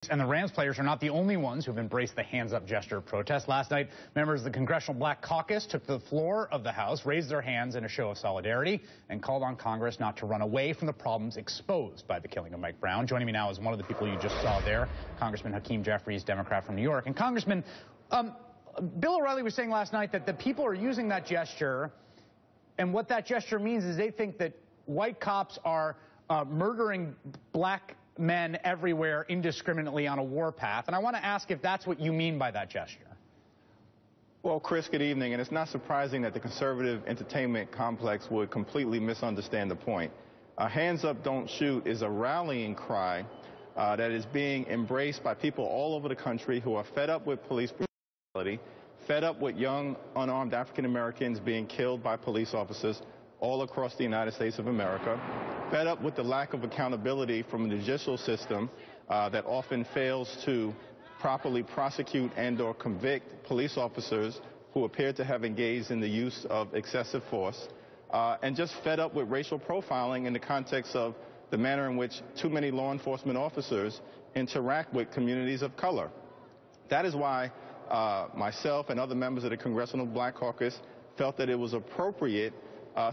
And the Rams players are not the only ones who have embraced the hands-up gesture of protest. Last night, members of the Congressional Black Caucus took to the floor of the House, raised their hands in a show of solidarity, and called on Congress not to run away from the problems exposed by the killing of Mike Brown. Joining me now is one of the people you just saw there, Congressman Hakeem Jeffries, Democrat from New York. And Congressman, Bill O'Reilly was saying last night that the people are using that gesture, and what that gesture means is they think that white cops are murdering black men everywhere indiscriminately on a warpath. And I want to ask if that's what you mean by that gesture. Well, Chris, good evening. And it's not surprising that the conservative entertainment complex would completely misunderstand the point. Hands Up, Don't Shoot is a rallying cry that is being embraced by people all over the country who are fed up with police brutality, fed up with young, unarmed African Americans being killed by police officers all across the United States of America, fed up with the lack of accountability from the judicial system that often fails to properly prosecute and or convict police officers who appear to have engaged in the use of excessive force, and just fed up with racial profiling in the context of the manner in which too many law enforcement officers interact with communities of color. That is why myself and other members of the Congressional Black Caucus felt that it was appropriate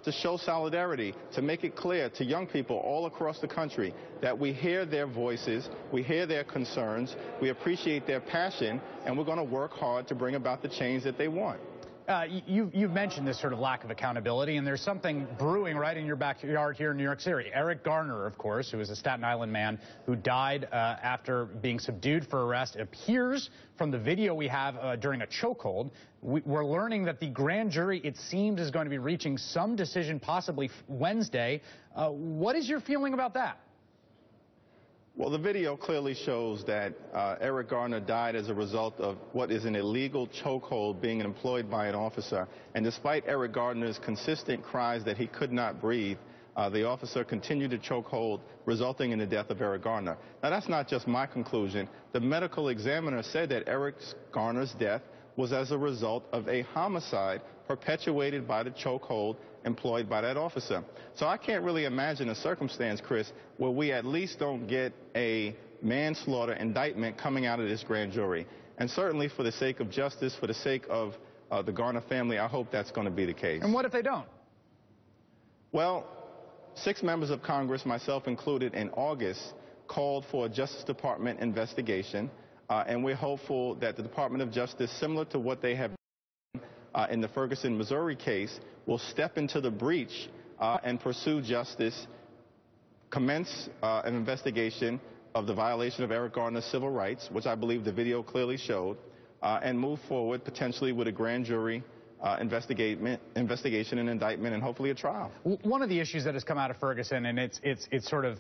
to show solidarity, to make it clear to young people all across the country that we hear their voices, we hear their concerns, we appreciate their passion, and we're going to work hard to bring about the change that they want. You've mentioned this sort of lack of accountability, and there's something brewing right in your backyard here in New York City. Eric Garner, of course, who is a Staten Island man who died after being subdued for arrest, appears from the video we have during a chokehold. We're learning that the grand jury, it seems, is going to be reaching some decision possibly Wednesday. What is your feeling about that? Well, the video clearly shows that Eric Garner died as a result of what is an illegal chokehold being employed by an officer. And despite Eric Garner's consistent cries that he could not breathe, the officer continued to chokehold, resulting in the death of Eric Garner. Now, that's not just my conclusion. The medical examiner said that Eric Garner's death was as a result of a homicide perpetuated by the chokehold employed by that officer. So I can't really imagine a circumstance, Chris, where we at least don't get a manslaughter indictment coming out of this grand jury. And certainly for the sake of justice, for the sake of the Garner family, I hope that's going to be the case. And what if they don't? Well, 6 members of Congress, myself included, in August, called for a Justice Department investigation. And we're hopeful that the Department of Justice, similar to what they have done in the Ferguson, Missouri case, will step into the breach and pursue justice, commence an investigation of the violation of Eric Garner's civil rights, which I believe the video clearly showed, and move forward potentially with a grand jury investigation and indictment and hopefully a trial. One of the issues that has come out of Ferguson, and it's sort of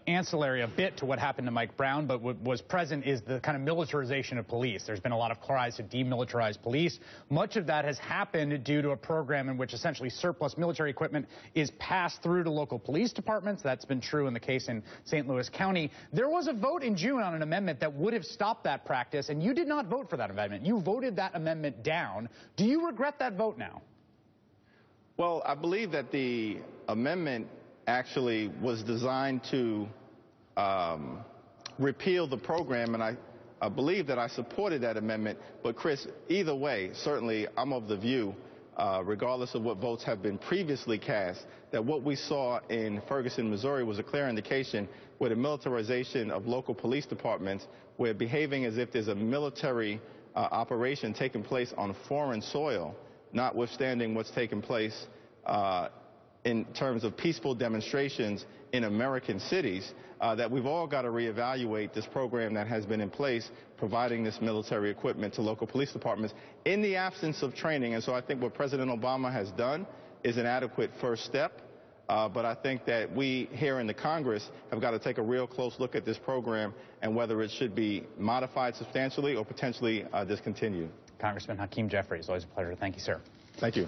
ancillary a bit to what happened to Mike Brown, but what was present is the kind of militarization of police. There's been a lot of cries to demilitarize police. Much of that has happened due to a program in which essentially surplus military equipment is passed through to local police departments. That's been true in the case in St. Louis County. There was a vote in June on an amendment that would have stopped that practice, and you did not vote for that amendment. You voted that amendment down. Do you regret that vote now? Well, I believe that the amendment actually was designed to repeal the program, and I believe that I supported that amendment. But, Chris, either way, certainly I'm of the view, regardless of what votes have been previously cast, that what we saw in Ferguson, Missouri was a clear indication where the militarization of local police departments, where behaving as if there's a military operation taking place on foreign soil, notwithstanding what's taken place in terms of peaceful demonstrations in American cities, that we've all got to reevaluate this program that has been in place, providing this military equipment to local police departments in the absence of training. And so I think what President Obama has done is an adequate first step. But I think that we here in the Congress have got to take a real close look at this program and whether it should be modified substantially or potentially discontinued. Congressman Hakeem Jeffries, always a pleasure. Thank you, sir. Thank you.